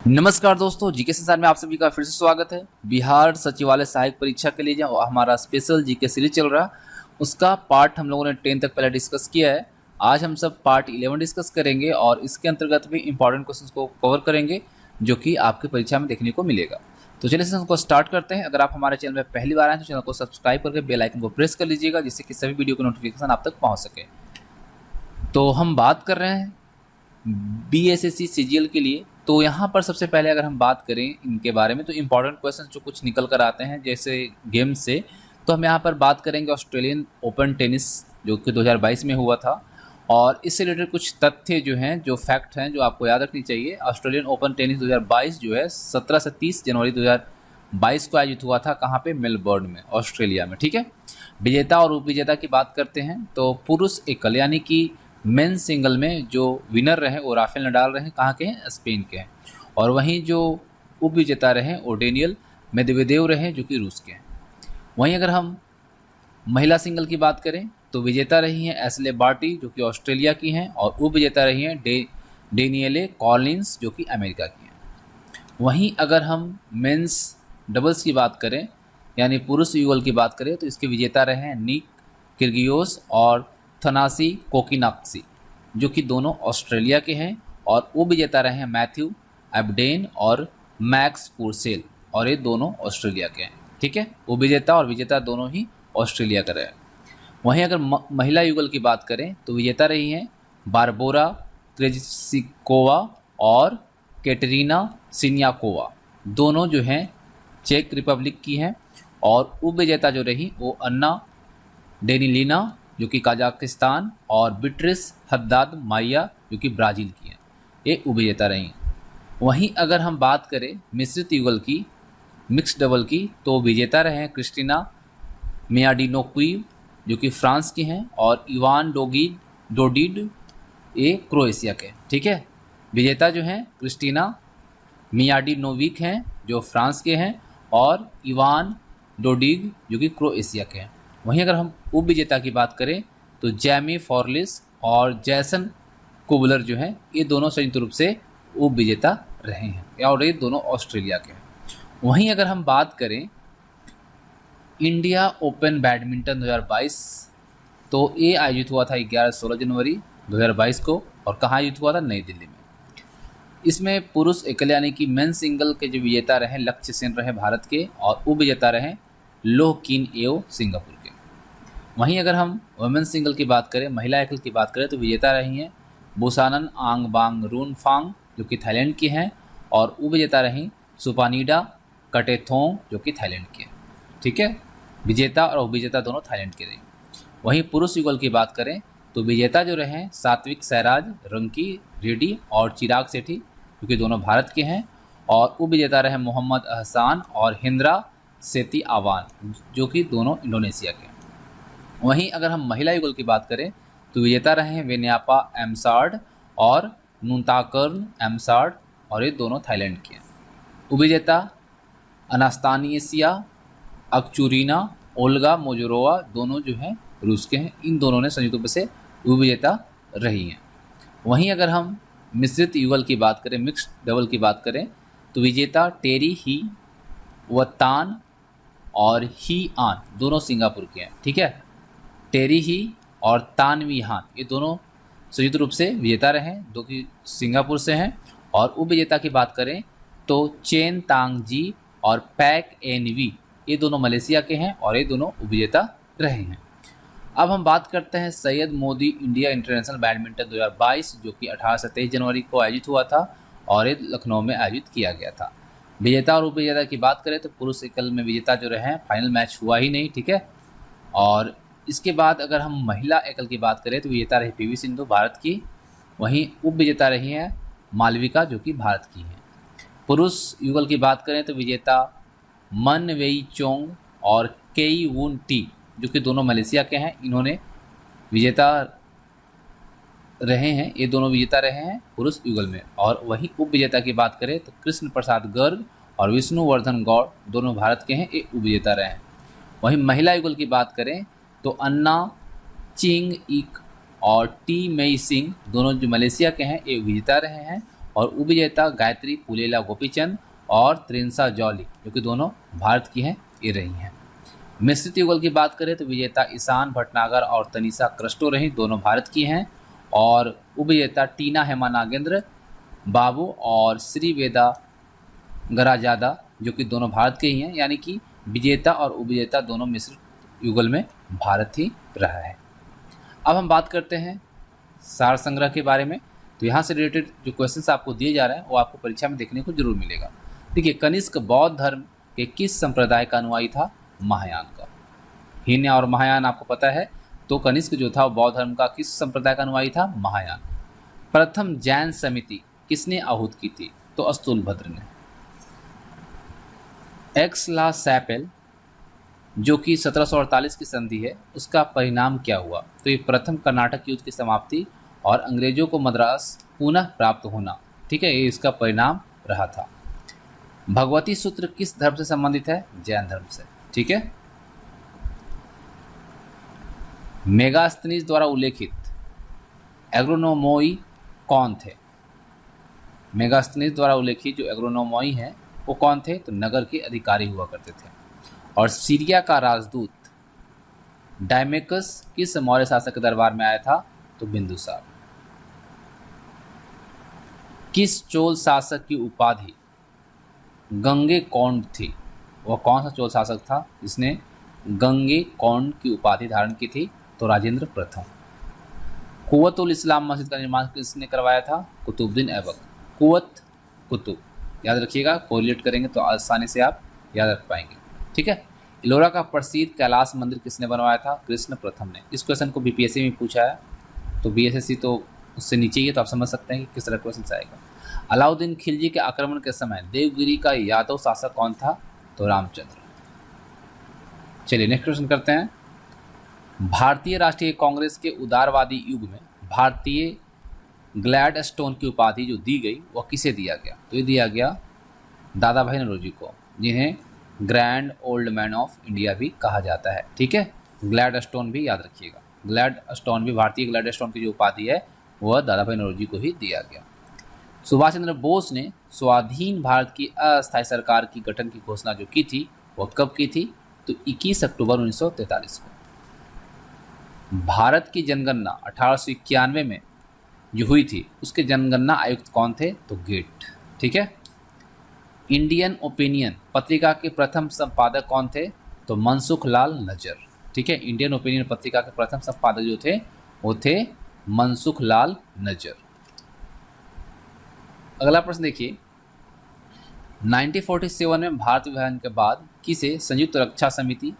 नमस्कार दोस्तों, जीके संसार में आप सभी का फिर से स्वागत है। बिहार सचिवालय सहायक परीक्षा के लिए जो हमारा स्पेशल जीके सीरीज चल रहा है उसका पार्ट हम लोगों ने 10 तक पहले डिस्कस किया है। आज हम सब पार्ट 11 डिस्कस करेंगे और इसके अंतर्गत भी इंपॉर्टेंट क्वेश्चंस को कवर करेंगे जो कि आपकी परीक्षा में देखने को मिलेगा। तो चलिए सेशन को स्टार्ट करते हैं। अगर आप हमारे चैनल में पहली बार आए तो चैनल को सब्सक्राइब करके बेल आइकन को प्रेस कर लीजिएगा जिससे कि सभी वीडियो की नोटिफिकेशन आप तक पहुँच सके। तो हम बात कर रहे हैं BSSC CGL के लिए। तो यहाँ पर सबसे पहले अगर हम बात करें इनके बारे में तो इम्पॉर्टेंट क्वेश्चन जो कुछ निकल कर आते हैं जैसे गेम से, तो हम यहाँ पर बात करेंगे ऑस्ट्रेलियन ओपन टेनिस जो कि 2022 में हुआ था और इससे रिलेटेड कुछ तथ्य जो हैं, जो फैक्ट हैं, जो आपको याद रखनी चाहिए। ऑस्ट्रेलियन ओपन टेनिस 2022 जो है 17 से 30 जनवरी 2022 को आयोजित हुआ था। कहाँ पे? मेलबर्न में, ऑस्ट्रेलिया में। ठीक है। विजेता और उपविजेता की बात करते हैं तो पुरुष एकल यानी कि मेन सिंगल में जो विनर रहे वो राफेल नडाल रहे, कहाँ के हैं? स्पेन के हैं। और वहीं जो उपविजेता रहे वो डेनियल मेदवेदेव रहे जो कि रूस के हैं। वहीं अगर हम महिला सिंगल की बात करें तो विजेता रही हैं एशले बार्टी जो कि ऑस्ट्रेलिया की हैं और उपविजेता रही हैं डेनियले कॉलिंस जो कि अमेरिका की हैं। वहीं अगर हम मेंस डबल्स की बात करें यानी पुरुष युगल की बात करें तो इसके विजेता रहे हैं निक किर्गियोस और थनासी कोकिनाक्सी जो कि दोनों ऑस्ट्रेलिया के हैं और उपविजेता रहे हैं मैथ्यू एबडेन और मैक्स पुरसेल और ये दोनों ऑस्ट्रेलिया के हैं। ठीक है। उपविजेता और विजेता दोनों ही ऑस्ट्रेलिया का रहे। वहीं अगर महिला युगल की बात करें तो विजेता रही हैं बारबोरा क्रेजिकोवा और कैटरीना सिन्याकोवा, दोनों जो हैं चेक रिपब्लिक की हैं। और उपविजेता जो रही वो अन्ना डेनिलिना जो कि कजाकिस्तान और बिट्रिस हद्दाद माइया जो कि ब्राज़ील की हैं, ये उपविजेता रहीं। वहीं अगर हम बात करें मिश्रित युगल की, मिक्स डबल की, तो विजेता रहे हैं क्रिस्टिना मियाडिनोक्वी जो कि फ्रांस की हैं और इवान डोडिड ये क्रोएशिया के। ठीक है। विजेता जो हैं क्रिस्टिना मियाडिनोविक हैं जो फ्रांस के हैं और इवान डोडिग जो कि क्रोएशिया के हैं। वहीं अगर हम उपविजेता की बात करें तो जैमी फॉर्लिस और जैसन कुबलर जो हैं ये दोनों संयुक्त रूप से उपविजेता रहे हैं और ये दोनों ऑस्ट्रेलिया के हैं। वहीं अगर हम बात करें इंडिया ओपन बैडमिंटन 2022 तो ये आयोजित हुआ था 11-16 जनवरी 2022 को और कहाँ आयोजित हुआ था? नई दिल्ली में। इसमें पुरुष एकल यानी कि मेन सिंगल के जो विजेता रहे लक्ष्य सेन रहे भारत के और उपविजेता रहे लोह किन एओ सिंगापुर के। वहीं अगर हम वुमेन सिंगल की बात करें, महिला एकल की बात करें तो विजेता रही हैं बुसानन आंगबांग रूनफांग जो कि थाईलैंड की हैं और उपविजेता रही सुपानीडा कटेथोंग जो कि थाईलैंड की हैं। ठीक है। विजेता और उपविजेता दोनों थाईलैंड के रही। वहीं पुरुष युगल की बात करें तो विजेता जो रहे सात्विक सैराज रंकी रेड्डी और चिराग सेठी जो कि दोनों भारत के हैं और उपविजेता रहे मोहम्मद अहसान और हिंद्रा सेती आवान जो कि दोनों इंडोनेशिया के हैं। वहीं अगर हम महिला युगल की बात करें तो विजेता रहे हैं वेन्यापा एमसार्ड और नुताकर्न एमसार्ड और ये दोनों थाईलैंड के हैं। उपविजेता अनास्तानियसिया अक्चुरीना ओल्गा मोजोरोवा दोनों जो हैं रूस के हैं। इन दोनों ने संयुक्त रूप से उपविजेता रही हैं। वहीं अगर हम मिश्रित युगल की बात करें, मिक्स्ड डबल की बात करें तो विजेता टेरी ही वतान और ही आन दोनों सिंगापुर के हैं। ठीक है। टेरी ही और तानवी हान ये दोनों संयुक्त रूप से विजेता रहे जो कि सिंगापुर से हैं। और उपविजेता की बात करें तो चेन तांग जी और पैक एनवी ये दोनों मलेशिया के हैं और ये दोनों उपविजेता रहे हैं। अब हम बात करते हैं Syed Modi India international badminton 2022 जो कि 18 से 23 जनवरी को आयोजित हुआ था और ये लखनऊ में आयोजित किया गया था। विजेता और उपविजेता की बात करें तो पुरुष एकल में विजेता जो रहे फाइनल मैच हुआ ही नहीं। ठीक है। और इसके बाद अगर हम महिला एकल की बात करें तो विजेता रही पीवी सिंधु भारत की। वहीं उपविजेता रही हैं मालविका जो कि भारत की हैं। पुरुष युगल की बात करें तो विजेता मन वेई चोंग और केई वुन टी जो कि दोनों मलेशिया के हैं, इन्होंने विजेता रहे हैं, ये दोनों विजेता रहे हैं पुरुष युगल में। और वहीं उपविजेता की बात करें तो कृष्ण प्रसाद गर्ग और विष्णुवर्धन गौड़ दोनों भारत के हैं, ये उपविजेता रहे हैं। वहीं महिला युगल की बात करें तो अन्ना चिंग इक और टी मई सिंह दोनों जो मलेशिया के हैं ये विजेता रहे हैं और उपविजेता गायत्री पुलेला गोपीचंद और त्रिंसा जौली जो कि दोनों भारत की हैं, ये रही हैं। मिश्रित युगल की बात करें तो विजेता ईशान भटनागर और तनिषा क्रिस्टो रही, दोनों भारत की हैं। और उपविजेता टीना हेमा नागेंद्र बाबू और श्रीवेदा गराजादा जो कि दोनों भारत के ही हैं, यानी कि विजेता और उपविजेता दोनों मिश्रित युगल में भारत ही रहा है। अब हम बात करते हैं सार संग्रह के बारे में। तो यहाँ से रिलेटेड जो क्वेश्चंस आपको दिए जा रहे हैं वो आपको परीक्षा में देखने को जरूर मिलेगा। देखिए, कनिष्क बौद्ध धर्म के किस संप्रदाय का अनुयायी था? महायान का। हीन और महायान आपको पता है, तो कनिष्क जो था वो बौद्ध धर्म का किस संप्रदाय का अनुयायी था? महायान। प्रथम जैन समिति किसने आहूत की थी? तो अस्तुलभद्र ने। एक्सला सैपेल जो कि 1748 की संधि है, उसका परिणाम क्या हुआ? तो ये प्रथम कर्नाटक युद्ध की समाप्ति और अंग्रेजों को मद्रास पुनः प्राप्त होना, ठीक है, ये इसका परिणाम रहा था। भगवती सूत्र किस धर्म से संबंधित है? जैन धर्म से, ठीक है। मेगास्थनीज द्वारा उल्लेखित एग्रोनोमोई कौन थे? मेगास्थनीज द्वारा उल्लेखित जो एग्रोनोमोई हैं वो कौन थे? तो नगर के अधिकारी हुआ करते थे। और सीरिया का राजदूत डायमेकस किस मौर्य शासक के दरबार में आया था? तो बिंदुसार। किस चोल शासक की उपाधि गंगे कौंड थी? वह कौन सा चोल शासक था जिसने गंगे कौंड की उपाधि धारण की थी? तो राजेंद्र प्रथम। कुव्वतुल इस्लाम मस्जिद का निर्माण किसने करवाया था? कुतुबुद्दीन ऐबक। कुव्वत कुतुब याद रखिएगा, कोरिलेट करेंगे तो आसानी से आप याद रख पाएंगे, ठीक है। इलोरा का प्रसिद्ध कैलाश मंदिर किसने बनवाया था? कृष्ण प्रथम ने। इस क्वेश्चन को बीपीएससी में पूछा है, तो बीएसएससी तो उससे नीचे ही है, तो आप समझ सकते हैं कि किस तरह क्वेश्चन आएगा। अलाउद्दीन खिलजी के आक्रमण के समय देवगिरी का यादव शासक कौन था? तो रामचंद्र। चलिए नेक्स्ट क्वेश्चन करते हैं। भारतीय राष्ट्रीय कांग्रेस के उदारवादी युग में भारतीय ग्लैडस्टोन की उपाधि जो दी गई वह किसे दिया गया? तो ये दिया गया दादा भाई नौरोजी को, जिन्हें grand old man of India भी कहा जाता है, ठीक है। ग्लैडस्टोन भी याद रखिएगा, ग्लैडस्टोन भी, भारतीय ग्लैडस्टोन की जो उपाधि है वह दादा भाई नौरोजी को ही दिया गया। सुभाष चंद्र बोस ने स्वाधीन भारत की अस्थायी सरकार की गठन की घोषणा जो की थी वह कब की थी? तो 21 अक्टूबर 1943 को। भारत की जनगणना 1891 में जो हुई थी उसके जनगणना आयुक्त कौन थे? तो गेट, ठीक है। इंडियन ओपिनियन पत्रिका के प्रथम संपादक कौन थे? तो मनसुख लाल नजर, ठीक है। इंडियन ओपिनियन पत्रिका के प्रथम संपादक जो थे वो थे मनसुख लाल नजर। अगला प्रश्न देखिए, 1947 में भारत विभाजन के बाद किसे संयुक्त रक्षा समिति,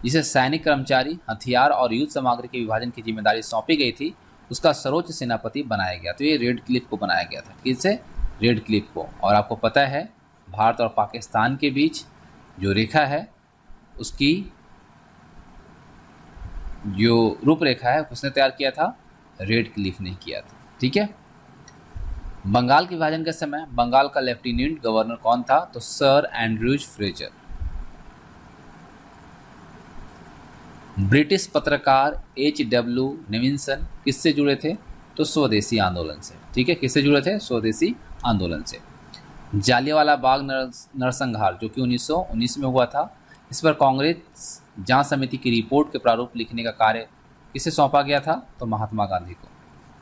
जिसे सैनिक कर्मचारी, हथियार और युद्ध सामग्री के विभाजन की जिम्मेदारी सौंपी गई थी, उसका सर्वोच्च सेनापति बनाया गया? तो ये रेड क्लिफ को बनाया गया था। किससे? रेड क्लिफ को। और आपको पता है भारत और पाकिस्तान के बीच जो रेखा है उसकी जो रूपरेखा है किसने तैयार किया था? रेड क्लिफ ने किया था, ठीक है। बंगाल के विभाजन के समय बंगाल का लेफ्टिनेंट गवर्नर कौन था? तो सर एंड्रयूज फ्रेजर। ब्रिटिश पत्रकार H.W. नेविंसन किससे जुड़े थे? तो स्वदेशी आंदोलन से, ठीक है। किससे जुड़े थे? स्वदेशी आंदोलन से। जालियांवाला बाग नरसंहार जो कि 1919 में हुआ था, इस पर कांग्रेस जांच समिति की रिपोर्ट के प्रारूप लिखने का कार्य किसे सौंपा गया था? तो महात्मा गांधी को,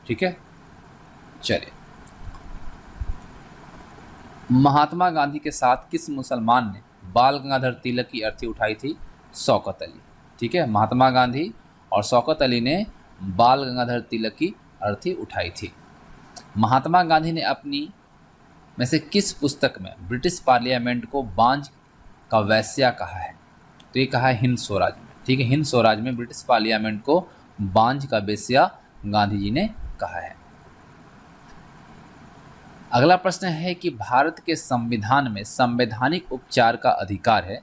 ठीक है। चलिए, महात्मा गांधी के साथ किस मुसलमान ने बाल गंगाधर तिलक की अर्थी उठाई थी? शौकत अली, ठीक है। महात्मा गांधी और शौकत अली ने बाल गंगाधर तिलक की अर्थी उठाई थी। महात्मा गांधी ने अपनी में से किस पुस्तक में ब्रिटिश पार्लियामेंट को बांझ का वैश्या कहा है? तो ये कहा है हिंद स्वराज में, ठीक है। हिंद स्वराज में ब्रिटिश पार्लियामेंट को बांझ का वैश्या गांधी जी ने कहा है। अगला प्रश्न है कि भारत के संविधान में संवैधानिक उपचार का अधिकार है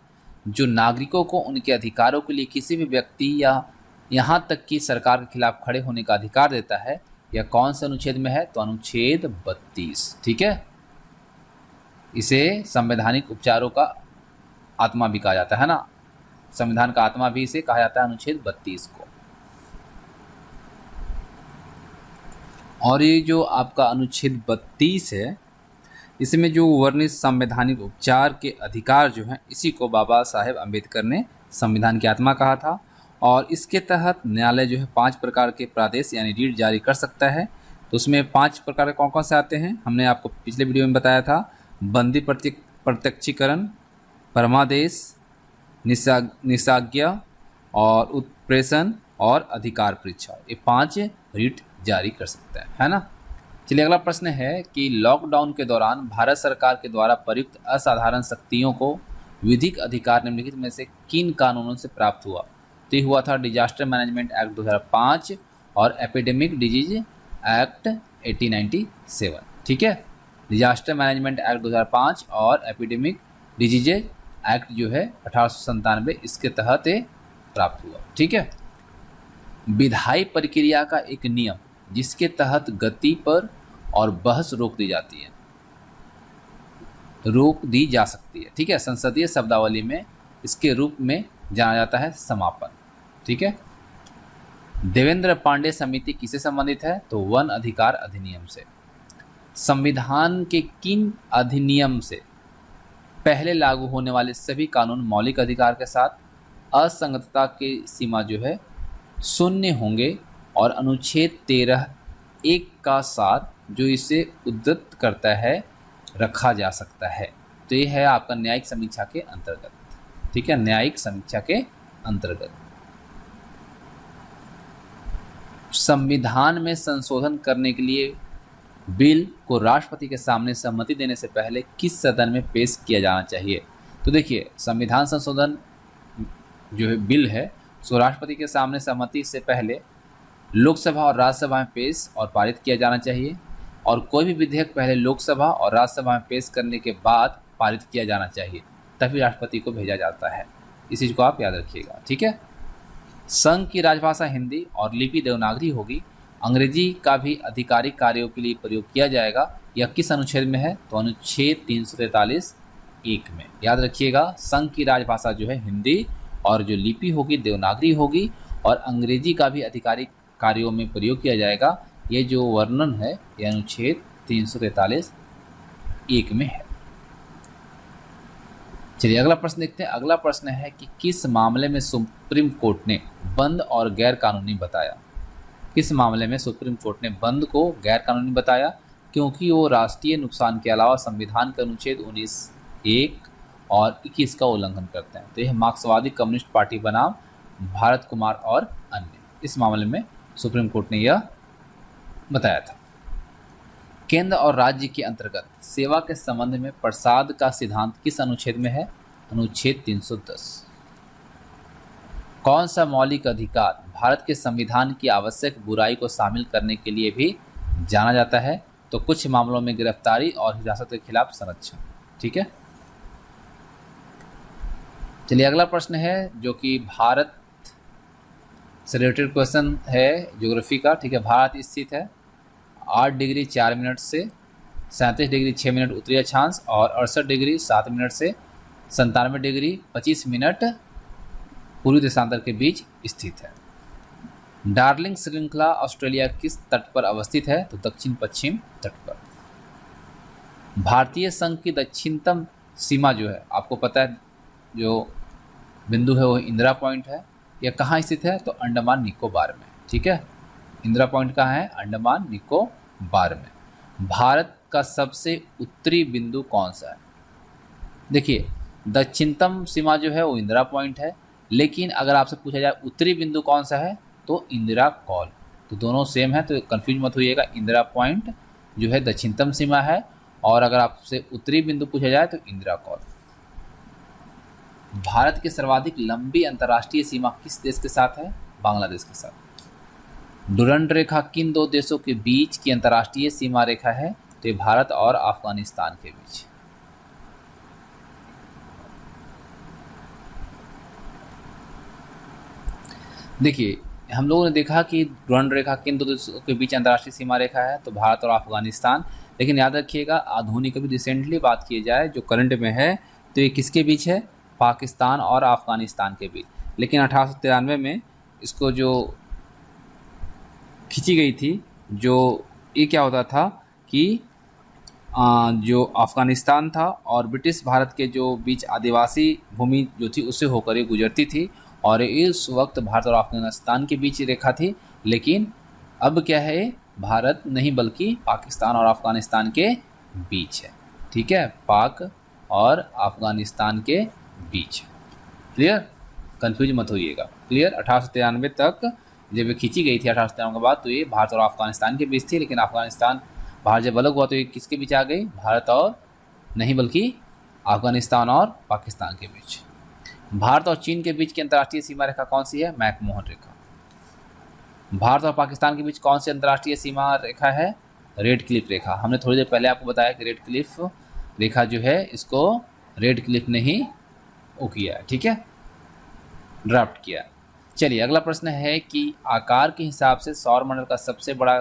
जो नागरिकों को उनके अधिकारों के लिए किसी भी व्यक्ति या यहाँ तक कि सरकार के खिलाफ खड़े होने का अधिकार देता है, यह कौन से अनुच्छेद में है? तो अनुच्छेद 32, ठीक है। इसे संवैधानिक उपचारों का आत्मा भी कहा जाता है ना, संविधान का आत्मा भी इसे कहा जाता है, अनुच्छेद 32 को। और ये जो आपका अनुच्छेद 32 है इसमें जो वर्णित संवैधानिक उपचार के अधिकार जो हैं, इसी को बाबा साहेब अम्बेडकर ने संविधान की आत्मा कहा था। और इसके तहत न्यायालय जो है 5 प्रकार के प्रादेश यानी रीट जारी कर सकता है। तो उसमें 5 प्रकार के कौन कौन से आते हैं, हमने आपको पिछले वीडियो में बताया था। बंदी प्रत्यक्षीकरण, परमादेश, निषाज्ञा और उत्प्रेषण और अधिकार परीक्षा, ये 5 रीट जारी कर सकता है ना। चलिए अगला प्रश्न है कि लॉकडाउन के दौरान भारत सरकार के द्वारा प्रयुक्त असाधारण शक्तियों को विधिक अधिकार निम्नलिखित में से किन कानूनों से प्राप्त हुआ। तो ये हुआ था डिजास्टर मैनेजमेंट एक्ट 2005 और एपिडेमिक डिजीज एक्ट 1897। ठीक है, डिजास्टर मैनेजमेंट एक्ट 2005 और एपिडेमिक डिजीज एक्ट जो है 1897, इसके तहत प्राप्त हुआ। ठीक है, विधायी प्रक्रिया का एक नियम जिसके तहत गति पर और बहस रोक दी जा सकती है। ठीक है, संसदीय शब्दावली में इसके रूप में जाना जाता है समापन। ठीक है, देवेंद्र पांडे समिति किससे संबंधित है, तो वन अधिकार अधिनियम से। संविधान के किन अधिनियम से पहले लागू होने वाले सभी कानून मौलिक अधिकार के साथ असंगतता की सीमा जो है 0 होंगे और अनुच्छेद 13(1) का सार जो इसे उद्धृत करता है रखा जा सकता है। तो ये है आपका न्यायिक समीक्षा के अंतर्गत। ठीक है, न्यायिक समीक्षा के अंतर्गत संविधान में संशोधन करने के लिए बिल को राष्ट्रपति के सामने सहमति देने से पहले किस सदन में पेश किया जाना चाहिए। तो देखिए, संविधान संशोधन जो है बिल है, उसको राष्ट्रपति के सामने सहमति से पहले लोकसभा और राज्यसभा में पेश और पारित किया जाना चाहिए, और कोई भी विधेयक पहले लोकसभा और राज्यसभा में पेश करने के बाद पारित किया जाना चाहिए, तभी राष्ट्रपति को भेजा जाता है। इस चीज़ को आप याद रखिएगा। ठीक है, संघ की राजभाषा हिंदी और लिपि देवनागरी होगी। अंग्रेजी का भी आधिकारिक कार्यों के लिए प्रयोग किया जाएगा। यह किस अनुच्छेद में है, तो अनुच्छेद 343(1) में। याद रखिएगा, संघ की राजभाषा जो है हिंदी और जो लिपि होगी देवनागरी होगी, और अंग्रेजी का भी आधिकारिक कार्यों में प्रयोग किया जाएगा। ये जो वर्णन है ये अनुच्छेद 343(1) में है। चलिए अगला प्रश्न देखते हैं। अगला प्रश्न है कि किस मामले में सुप्रीम कोर्ट ने बंद और गैर कानूनी बताया। किस मामले में सुप्रीम कोर्ट ने बंद को गैर कानूनी बताया, क्योंकि वो राष्ट्रीय नुकसान के अलावा संविधान के अनुच्छेद 19(1) और 21 का उल्लंघन करते हैं। तो यह मार्क्सवादी कम्युनिस्ट पार्टी बनाम भारत कुमार और अन्य, इस मामले में सुप्रीम कोर्ट ने यह बताया था। केंद्र और राज्य के अंतर्गत सेवा के संबंध में प्रसाद का सिद्धांत किस अनुच्छेद में है, अनुच्छेद 310। कौन सा मौलिक अधिकार भारत के संविधान की आवश्यक बुराई को शामिल करने के लिए भी जाना जाता है, तो कुछ मामलों में गिरफ्तारी और हिरासत के खिलाफ संरक्षण। ठीक है, चलिए अगला प्रश्न है जो कि भारत से रिलेटेड क्वेश्चन है, ज्योग्राफी का। ठीक है, भारत स्थित है 8 डिग्री 4 मिनट से 37 डिग्री 6 मिनट उत्तरी अक्षांश और 68 डिग्री 7 मिनट से 97 डिग्री 25 मिनट पूर्वी देशांतर के बीच स्थित है। डार्लिंग श्रृंखला ऑस्ट्रेलिया किस तट पर अवस्थित है, तो दक्षिण पश्चिम तट पर। भारतीय संघ की दक्षिणतम सीमा जो है, आपको पता है जो बिंदु है वो इंदिरा पॉइंट है। यह कहाँ स्थित है, तो अंडमान निकोबार में। ठीक है, इंदिरा पॉइंट कहाँ है, अंडमान निकोबार में। भारत का सबसे उत्तरी बिंदु कौन सा है। देखिए, दक्षिणतम सीमा जो है वो इंदिरा पॉइंट है, लेकिन अगर आपसे पूछा जाए उत्तरी बिंदु कौन सा है, तो इंदिरा कॉल। तो दोनों सेम है, तो कंफ्यूज मत होइएगा। इंदिरा पॉइंट जो है दक्षिणतम सीमा है, और अगर आपसे उत्तरी बिंदु पूछा जाए तो इंदिरा कॉल। भारत की सर्वाधिक लंबी अंतर्राष्ट्रीय सीमा किस देश के साथ है, बांग्लादेश के साथ। डुरंड रेखा किन दो देशों के बीच की अंतर्राष्ट्रीय सीमा रेखा है, तो ये भारत और अफगानिस्तान के बीच। देखिए, हम लोगों ने देखा कि डुरंड रेखा किन दो देशों के बीच अंतर्राष्ट्रीय सीमा रेखा है, तो भारत और अफगानिस्तान। लेकिन याद रखिएगा, आधुनिक अभी रिसेंटली बात की जाए जो करंट में है, तो ये किसके बीच है, पाकिस्तान और अफगानिस्तान के बीच। लेकिन 1893 में इसको जो खींची गई थी, जो ये क्या होता था कि जो अफ़गानिस्तान था और ब्रिटिश भारत के जो बीच आदिवासी भूमि जो थी उससे होकर ये गुजरती थी, और इस वक्त भारत और अफ़गानिस्तान के बीच रेखा थी। लेकिन अब क्या है, भारत नहीं बल्कि पाकिस्तान और अफ़गानिस्तान के बीच है। ठीक है, पाक और अफ़गानिस्तान के बीच। क्लियर, कंफ्यूज मत होइएगा। क्लियर, 1893 तक जब ये खींची गई थी 1893 के बाद, तो ये भारत और अफ़गानिस्तान के बीच थी। लेकिन अफ़गानिस्तान भारत जब अलग हुआ तो ये किसके बीच आ गई, भारत और नहीं बल्कि अफ़गानिस्तान और पाकिस्तान के बीच। भारत और चीन के बीच की अंतर्राष्ट्रीय सीमा रेखा कौन सी है, मैकमोहन रेखा। भारत और पाकिस्तान के बीच कौन सी अंतर्राष्ट्रीय सीमा रेखा है, रेड क्लिफ रेखा। हमने थोड़ी देर पहले आपको बताया कि रेड क्लिफ रेखा जो है इसको रेड क्लिफ ने ही वो किया है, ठीक है, ड्राफ्ट किया। चलिए अगला प्रश्न है कि आकार के हिसाब से सौरमंडल का सबसे बड़ा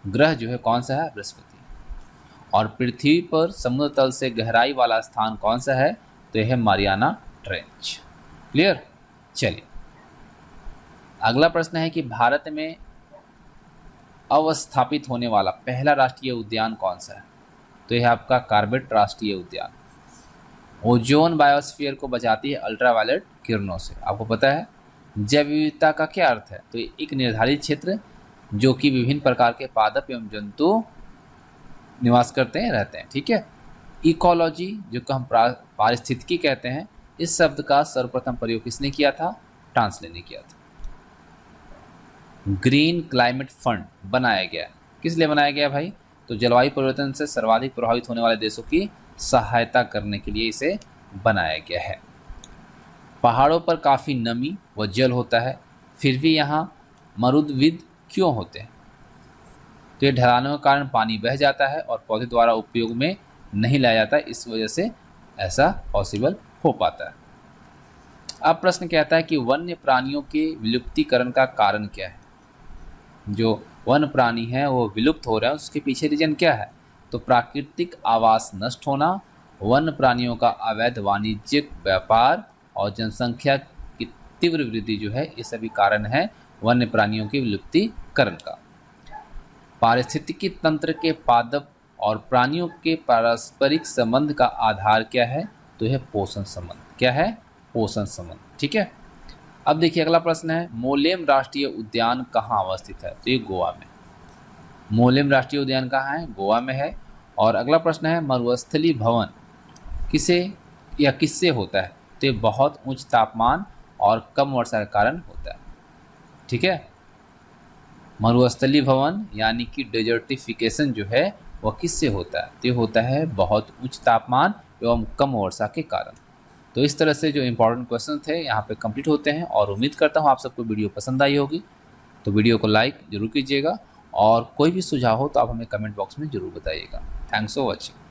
ग्रह जो है कौन सा है, बृहस्पति। और पृथ्वी पर समुद्र तल से गहराई वाला स्थान कौन सा है, तो यह है मारियाना ट्रेंच। क्लियर। चलिए अगला प्रश्न है कि भारत में अवस्थापित होने वाला पहला राष्ट्रीय उद्यान कौन सा है, तो यह आपका कॉर्बेट राष्ट्रीय उद्यान। ओजोन बायोस्फीयर को बचाती है अल्ट्रावायलेट किरणों से। आपको पता है जैव विविधता का क्या अर्थ है, तो एक निर्धारित क्षेत्र जो कि विभिन्न प्रकार के पादप एवं जंतु निवास करते हैं, रहते हैं। ठीक है, इकोलॉजी जो कि हम पारिस्थितिकी कहते हैं, इस शब्द का सर्वप्रथम प्रयोग किसने किया था, टांसले ने किया था। ग्रीन क्लाइमेट फंड बनाया गया, किस लिए बनाया गया भाई, तो जलवायु परिवर्तन से सर्वाधिक प्रभावित होने वाले देशों की सहायता करने के लिए इसे बनाया गया है। पहाड़ों पर काफ़ी नमी व जल होता है, फिर भी यहाँ मरुद्भिद क्यों होते हैं, तो ये ढलानों के कारण पानी बह जाता है और पौधे द्वारा उपयोग में नहीं लाया जाता, इस वजह से ऐसा पॉसिबल हो पाता है। अब प्रश्न कहता है कि वन्य प्राणियों के विलुप्तीकरण का कारण क्या है। जो वन प्राणी हैं वो विलुप्त हो रहे हैं, उसके पीछे रीजन क्या है, तो प्राकृतिक आवास नष्ट होना, वन प्राणियों का अवैध वाणिज्यिक व्यापार और जनसंख्या की तीव्र वृद्धि जो है, ये सभी कारण है वन्य प्राणियों की विलुप्तीकरण का। पारिस्थितिकी तंत्र के पादप और प्राणियों के पारस्परिक संबंध का आधार क्या है, तो यह पोषण संबंध। क्या है, पोषण संबंध। ठीक है, अब देखिए अगला प्रश्न है मोलेम राष्ट्रीय उद्यान कहाँ अवस्थित है, तो ये गोवा में। मोलेम राष्ट्रीय उद्यान कहाँ है, गोवा में है। और अगला प्रश्न है मरुस्थली भवन किसे या किससे होता है, तो ये बहुत उच्च तापमान और कम वर्षा के कारण होता है। ठीक है, मरुस्थली भवन यानी कि डेजर्टिफिकेशन जो है वह किससे होता है, तो ये होता है बहुत उच्च तापमान एवं कम वर्षा के कारण। तो इस तरह से जो इम्पोर्टेंट क्वेश्चन थे यहाँ पे कंप्लीट होते हैं, और उम्मीद करता हूँ आप सबको वीडियो पसंद आई होगी। तो वीडियो को लाइक जरूर कीजिएगा, और कोई भी सुझाव हो तो आप हमें कमेंट बॉक्स में ज़रूर बताइएगा। Thanks for watching.